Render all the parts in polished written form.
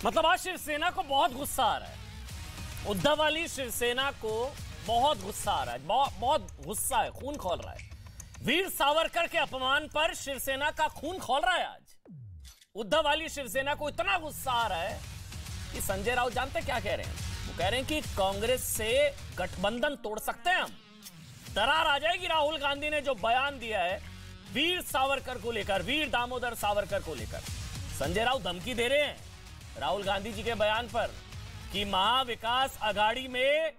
मतलब आज शिवसेना को बहुत गुस्सा आ रहा है। उद्धव वाली शिवसेना को बहुत गुस्सा आ रहा है, बहुत गुस्सा है, खून खौल रहा है। वीर सावरकर के अपमान पर शिवसेना का खून खौल रहा है। आज उद्धव वाली शिवसेना को इतना गुस्सा आ रहा है कि संजय राउत जानते क्या कह रहे हैं? वो कह रहे हैं कि कांग्रेस से गठबंधन तोड़ सकते हैं हम, दरार आ जाएगी। राहुल गांधी ने जो बयान दिया है वीर सावरकर को लेकर, वीर दामोदर सावरकर को लेकर, संजय राउत धमकी दे रहे हैं राहुल गांधी जी के बयान पर कि महाविकास आघाड़ी में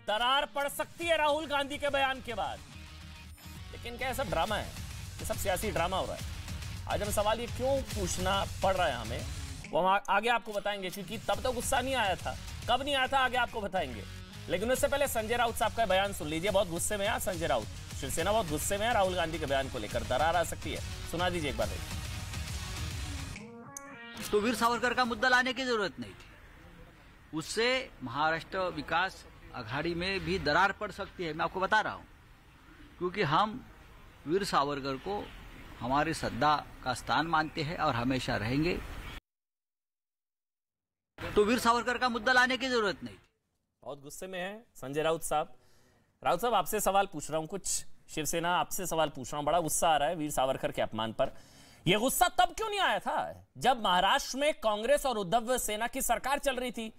दरार पड़ सकती है राहुल गांधी के बयान के बाद। लेकिन क्या सब ड्रामा है? ये सब सियासी ड्रामा हो रहा है। आज हम सवाल ये क्यों पूछना पड़ रहा है हमें, वो हम आगे आपको बताएंगे, क्योंकि तब तो गुस्सा नहीं आया था। कब नहीं आया था आगे आपको बताएंगे, लेकिन उससे पहले संजय राउत साहब का बयान सुन लीजिए। बहुत गुस्से में है संजय राउत, शिवसेना बहुत गुस्से में है राहुल गांधी के बयान को लेकर, दरार आ सकती है। सुना दीजिए एक बार। तो वीर सावरकर का मुद्दा लाने की जरूरत नहीं थी, उससे महाराष्ट्र विकास आघाड़ी में भी दरार पड़ सकती है। मैं आपको बता रहा हूं, क्योंकि हम वीर सावरकर को हमारी श्रद्धा का स्थान मानते हैं और हमेशा रहेंगे। तो वीर सावरकर का मुद्दा लाने की जरूरत नहीं थी। बहुत गुस्से में है संजय राउत साहब। राउत साहब आपसे सवाल पूछ रहा हूं, कुछ शिवसेना आपसे सवाल पूछ रहा हूं। बड़ा गुस्सा आ रहा है वीर सावरकर के अपमान पर। यह गुस्सा तब क्यों नहीं आया था जब महाराष्ट्र में कांग्रेस और उद्धव सेना की सरकार चल रही थी?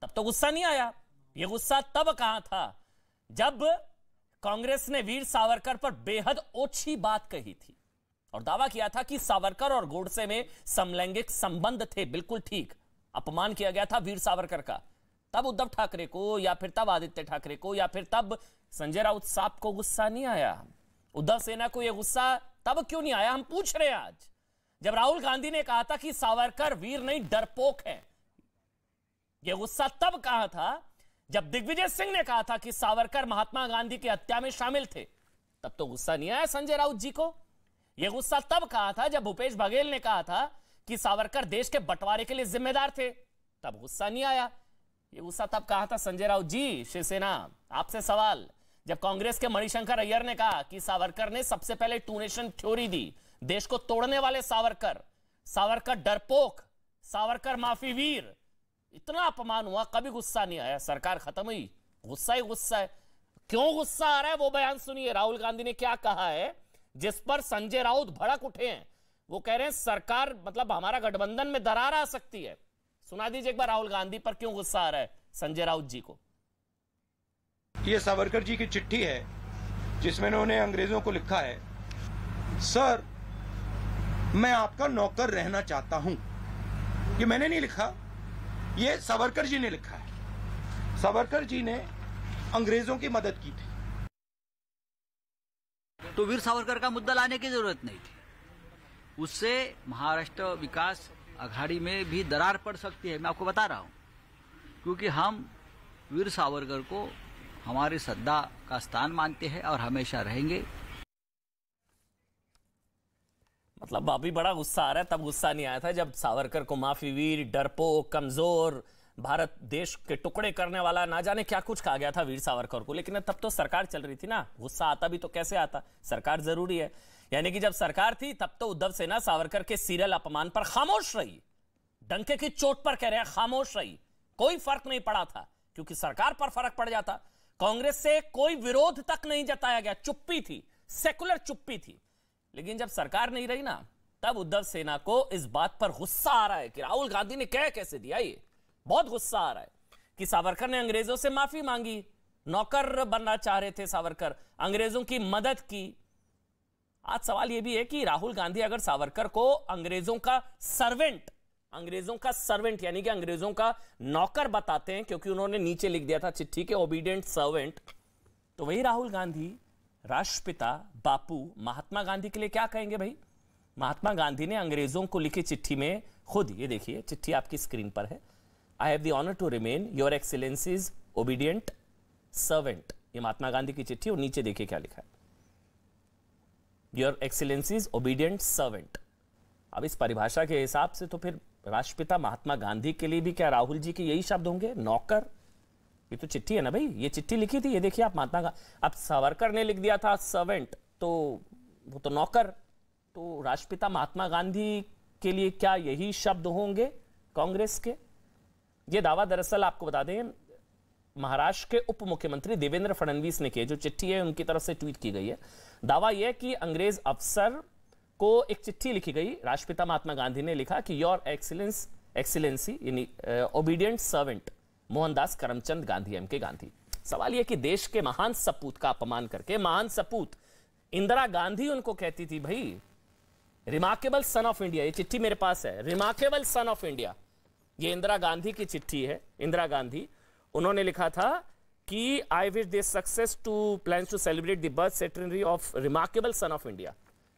तब तो गुस्सा नहीं आया। यह गुस्सा तब कहां था जब कांग्रेस ने वीर सावरकर पर बेहद ओछी बात कही थी और दावा किया था कि सावरकर और गोडसे में समलैंगिक संबंध थे। बिल्कुल ठीक, अपमान किया गया था वीर सावरकर का। तब उद्धव ठाकरे को या फिर तब आदित्य ठाकरे को या फिर तब संजय राउत साहब को गुस्सा नहीं आया। उद्धव सेना को यह गुस्सा तब क्यों नहीं आया? हम पूछ रहे हैं आज, जब राहुल गांधी ने कहा था कि सावरकर वीर नहीं डरपोक है। यह गुस्सा तब कहा था जब दिग्विजय सिंह ने कहा था कि सावरकर महात्मा गांधी की हत्या में शामिल थे। तब तो गुस्सा नहीं आया संजय राउत जी को। यह गुस्सा तब कहा था जब भूपेश बघेल ने कहा था कि सावरकर देश के बंटवारे के लिए जिम्मेदार थे। तब गुस्सा नहीं आया। यह गुस्सा तब कहा था संजय राउत जी। शिवसेना आपसे सवाल, जब कांग्रेस के मणिशंकर अय्यर ने कहा कि सावरकर ने सबसे पहले टू नेशन थ्योरी दी, देश को तोड़ने वाले सावरकर, सावरकर डरपोक, सावरकर माफी वीर, इतना अपमान हुआ, कभी गुस्सा नहीं आया। सरकार खत्म हुई, गुस्सा ही गुस्सा है। क्यों गुस्सा आ रहा है वो बयान सुनिए। राहुल गांधी ने क्या कहा है जिस पर संजय राउत भड़क उठे हैं। वो कह रहे हैं सरकार मतलब हमारा गठबंधन में दरार आ सकती है। सुना दीजिए एक बार राहुल गांधी पर क्यों गुस्सा आ रहा है संजय राउत जी को। ये सावरकर जी की चिट्ठी है जिसमें उन्होंने अंग्रेजों को लिखा है, सर मैं आपका नौकर रहना चाहता हूं। ये मैंने नहीं लिखा, ये सावरकर जी ने लिखा है। सावरकर जी ने अंग्रेजों की मदद की थी। तो वीर सावरकर का मुद्दा लाने की जरूरत नहीं थी, उससे महाराष्ट्र विकास आघाड़ी में भी दरार पड़ सकती है। मैं आपको बता रहा हूं, क्योंकि हम वीर सावरकर को हमारी श्रद्धा का स्थान मानते हैं और हमेशा रहेंगे। मतलब अभी बड़ा गुस्सा आ रहा है, तब गुस्सा नहीं आया था जब सावरकर को माफी वीर, डरपोक, कमजोर, भारत देश के टुकड़े करने वाला, ना जाने क्या कुछ कहा गया था वीर सावरकर को। लेकिन तब तो सरकार चल रही थी ना, गुस्सा आता भी तो कैसे आता, सरकार जरूरी है। यानी कि जब सरकार थी तब तो उद्धव सेना सावरकर के सीरियल अपमान पर खामोश रही, डंके की चोट पर कह रहे हैं खामोश रही। कोई फर्क नहीं पड़ा था, क्योंकि सरकार पर फर्क पड़ जाता। कांग्रेस से कोई विरोध तक नहीं जताया गया, चुप्पी थी, सेकुलर चुप्पी थी। लेकिन जब सरकार नहीं रही ना, तब उद्धव सेना को इस बात पर गुस्सा आ रहा है कि राहुल गांधी ने कह कैसे दिया। ये बहुत गुस्सा आ रहा है कि सावरकर ने अंग्रेजों से माफी मांगी, नौकर बनना चाह रहे थे सावरकर, अंग्रेजों की मदद की। आज सवाल यह भी है कि राहुल गांधी अगर सावरकर को अंग्रेजों का सर्वेंट यानी कि अंग्रेजों का नौकर बताते हैं, क्योंकि उन्होंने नीचे लिख दिया था चिट्ठी के ओबीडिएंट सर्वेंट, तो वही राहुल गांधी राष्ट्रपिता बापू महात्मा गांधी के लिए क्या कहेंगे भाई? महात्मा गांधी ने अंग्रेजों को लिखी चिट्ठी में खुद, ये देखिए चिट्ठी आपकी स्क्रीन पर है, I have the honour to remain your excellencies obedient servant. ये महात्मा गांधी की चिट्ठी, और नीचे देखिए क्या लिखा है, योर एक्सीलेंसीज ओबीडिएंट सर्वेंट। अब इस परिभाषा के हिसाब से तो फिर राष्ट्रपिता महात्मा गांधी के लिए भी क्या राहुल जी के यही शब्द होंगे, नौकर? ये तो चिट्ठी है ना भाई, ये चिट्ठी लिखी थी, ये देखिए आप महात्मा गांधी। अब सावरकर ने लिख दिया था सर्वेंट, तो वो तो नौकर, तो राष्ट्रपिता महात्मा गांधी के लिए क्या यही शब्द होंगे कांग्रेस के? ये दावा दरअसल आपको बता दें महाराष्ट्र के उप मुख्यमंत्री देवेंद्र फडणवीस ने किया, जो चिट्ठी है उनकी तरफ से ट्वीट की गई है। दावा यह कि अंग्रेज अफसर को एक चिट्ठी लिखी गई, राष्ट्रपिता महात्मा गांधी ने लिखा कि योर एक्सीलेंसी यानी obedient servant Mohandas Karamchand Gandhi MK Gandhi. सवाल यह कि देश के महान सपूत का अपमान करके, महान सपूत इंदिरा गांधी उनको कहती थी भाई रिमार्केबल सन ऑफ इंडिया, ये चिट्ठी मेरे पास है, रिमार्केबल सन ऑफ इंडिया, ये इंदिरा गांधी की चिट्ठी है। इंदिरा गांधी, उन्होंने लिखा था कि I wish this success to plans to celebrate the birth centenary of remarkable son of India,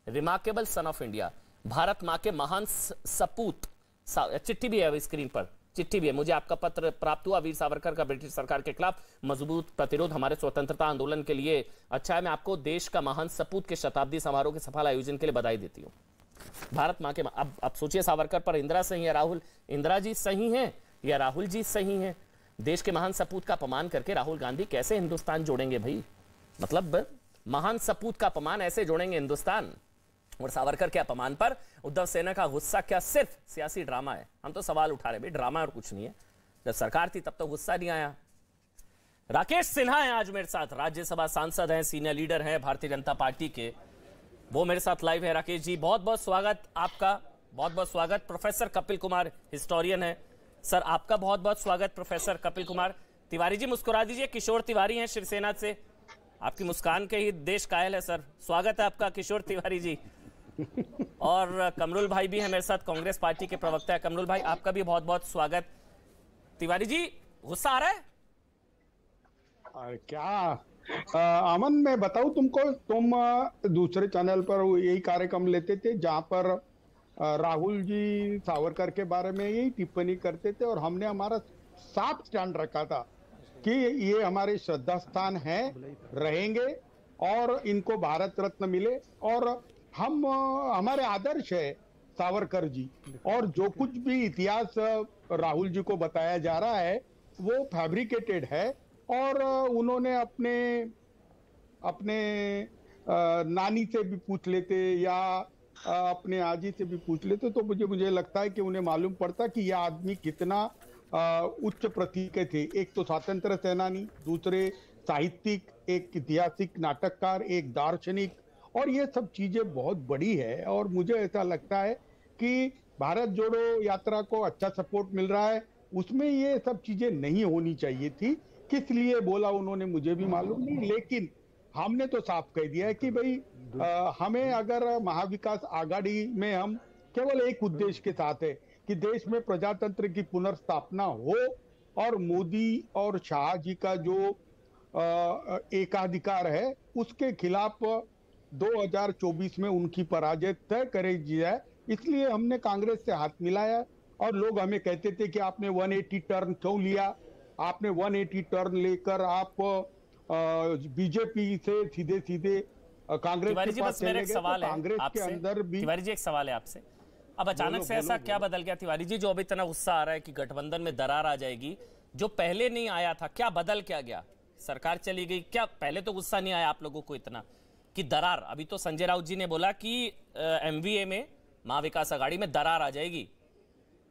remarkable son of India, Bharat मां के महान सपूत। चिट्ठी भी है अभी स्क्रीन पर, चिट्ठी भी है। मुझे आपका पत्र प्राप्त हुआ, वीर सावरकर का ब्रिटिश सरकार के खिलाफ मजबूत प्रतिरोध हमारे स्वतंत्रता आंदोलन के लिए अच्छा है। मैं आपको देश का महान सपूत के शताब्दी समारोह के सफल आयोजन के लिए बधाई देती हूँ। भारत मां के, अब सोचिए सावरकर पर इंदिरा सही है, राहुल, इंदिरा जी सही हैं या राहुल जी सही हैं? देश के महान सपूत का अपमान करके राहुल गांधी कैसे हिंदुस्तान जोड़ेंगे भाई? मतलब महान सपूत का अपमान ऐसे जोड़ेंगे हिंदुस्तान? और सावरकर के अपमान पर उद्धव सेना का गुस्सा क्या सिर्फ सियासी ड्रामा है? हम तो सवाल उठा रहे भाई, ड्रामा और कुछ नहीं है। जब सरकार थी तब तो गुस्सा नहीं आया। राकेश सिन्हा है आज मेरे साथ, राज्यसभा सांसद हैं, सीनियर लीडर हैं भारतीय जनता पार्टी के, वो मेरे साथ लाइव है। राकेश जी बहुत बहुत स्वागत आपका, बहुत बहुत स्वागत। प्रोफेसर कपिल कुमार हिस्टोरियन है, सर आपका बहुत बहुत स्वागत प्रोफेसर कपिल कुमार। तिवारी जी मुस्कुरा दीजिए, किशोर तिवारी हैं शिवसेना से, आपकी मुस्कान के ही देश कायल है सर, स्वागत है आपका किशोर तिवारी जी। और कमरुल भाई भी है मेरे साथ, कांग्रेस पार्टी के प्रवक्ता है। कमरुल भाई आपका भी बहुत बहुत स्वागत। तिवारी जी गुस्सा आ रहा है? क्या अमन मैं बताऊं तुमको, तुम दूसरे चैनल पर यही कार्यक्रम लेते थे जहां पर राहुल जी सावरकर के बारे में यही टिप्पणी करते थे, और हमने हमारा साफ स्टैंड रखा था कि ये हमारे श्रद्धा स्थान है, रहेंगे और इनको भारत रत्न मिले। और हम हमारे आदर्श है सावरकर जी, और जो कुछ भी इतिहास राहुल जी को बताया जा रहा है वो फैब्रिकेटेड है। और उन्होंने अपने नानी से भी पूछ लेते या अपने आजी से भी पूछ लेते तो मुझे लगता है कि उन्हें मालूम पड़ता कि यह आदमी कितना उच्च प्रति के थे। एक तो स्वतंत्र सेनानी, दूसरे साहित्यिक, एक ऐतिहासिक नाटककार, एक दार्शनिक, और ये सब चीजें बहुत बड़ी है। और मुझे ऐसा लगता है कि भारत जोड़ो यात्रा को अच्छा सपोर्ट मिल रहा है, उसमें ये सब चीजें नहीं होनी चाहिए थी। किस लिए बोला उन्होंने मुझे भी मालूम नहीं, लेकिन हमने तो साफ कह दिया है कि भाई हमें अगर महाविकास आघाड़ी में हम केवल एक उद्देश्य के साथ है कि देश में प्रजातंत्र की पुनर्स्थापना हो, और मोदी और शाह जी का जो एकाधिकार है उसके खिलाफ 2024 में उनकी पराजय तय करेगी जाए। इसलिए हमने कांग्रेस से हाथ मिलाया। और लोग हमें कहते थे कि आपने 180 टर्न क्यों लिया, आपने 180 टर्न लेकर आप बीजेपी से सीधे कांग्रेस के पास चले गए। कांग्रेस के अंदर भी तिवारी जी एक सवाल है आपसे, अब अचानक से ऐसा क्या बदल गया तिवारी जी, जो अभी इतना गुस्सा आ रहा है कि गठबंधन में दरार आ जाएगी, जो पहले नहीं आया था? क्या बदल क्या गया? सरकार चली गई, क्या पहले तो गुस्सा नहीं आया आप लोगों को इतना कि दरार? अभी तो संजय राउत जी ने बोला कि एमवीए में, महाविकास आघाड़ी में दरार आ जाएगी,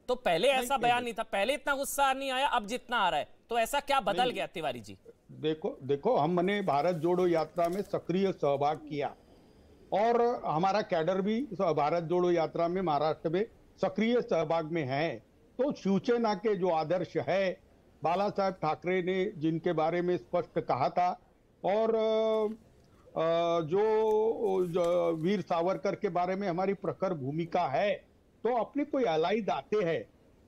तो पहले ऐसा बयान नहीं था, पहले इतना गुस्सा नहीं आया, अब जितना आ रहा है, तो ऐसा क्या बदल गया तिवारी जी? देखो हमने भारत जोड़ो यात्रा में सक्रिय सहभाग किया, और हमारा कैडर भी भारत जोड़ो यात्रा में महाराष्ट्र में सक्रिय सहभाग में है। तो शिवसेना के जो आदर्श है, बाला साहेब ठाकरे ने जिनके बारे में स्पष्ट कहा था, और जो वीर सावरकर के बारे में हमारी प्रखर भूमिका है, तो अपने कोई अलाइद आते हैं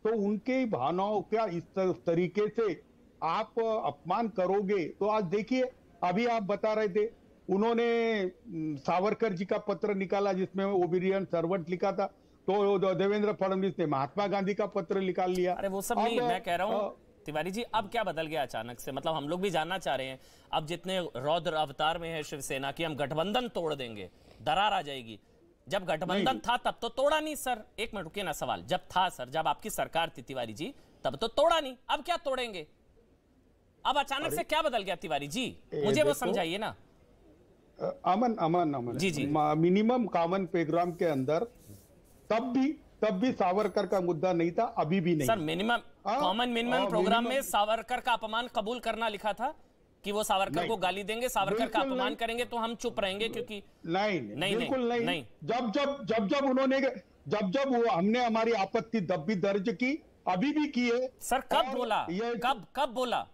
तो उनके भावनाओं का इस तरीके से आप अपमान करोगे। तो आज देखिए, अभी आप बता रहे थे उन्होंने सावरकर जी का पत्र निकाला जिसमें ओबीडिएंट सर्वेंट लिखा था, तो देवेंद्र फडणवीस ने महात्मा गांधी का पत्र निकाल लिया। अरे वो सब नहीं, मैं कह रहा हूँ तिवारी जी अब क्या बदल गया अचानक से? मतलब हम लोग भी जानना चाह रहे हैं, अब जितने रौद्र अवतार में है शिवसेना की, हम गठबंधन तोड़ देंगे, दरार आ जाएगी। जब गठबंधन था तब तो तोड़ा नहीं सर, एक मिनट रुकिए ना, सवाल जब था सर, जब आपकी सरकार थी तिवारी जी, तब तो तोड़ा नहीं, अब क्या तोड़ेंगे? अब अचानक से क्या बदल गया तिवारी जी, मुझे वो समझाइए ना। अमन जी जी, मिनिमम कॉमन प्रोग्राम के अंदर तब भी तब भी सावरकर का मुद्दा नहीं था, अभी भी नहीं। Sir minimum common minimum programme में सावरकर का अपमान कबूल करना लिखा था कि वो सावरकर को गाली देंगे, सावरकर का अपमान करेंगे तो हम चुप रहेंगे, क्योंकि नहीं बिल्कुल नहीं। जब उन्होंने जब वो हमने हमारी आपत्ति तब भी दर्ज की, अभी भी की है। सर कब बोला, कब बोला?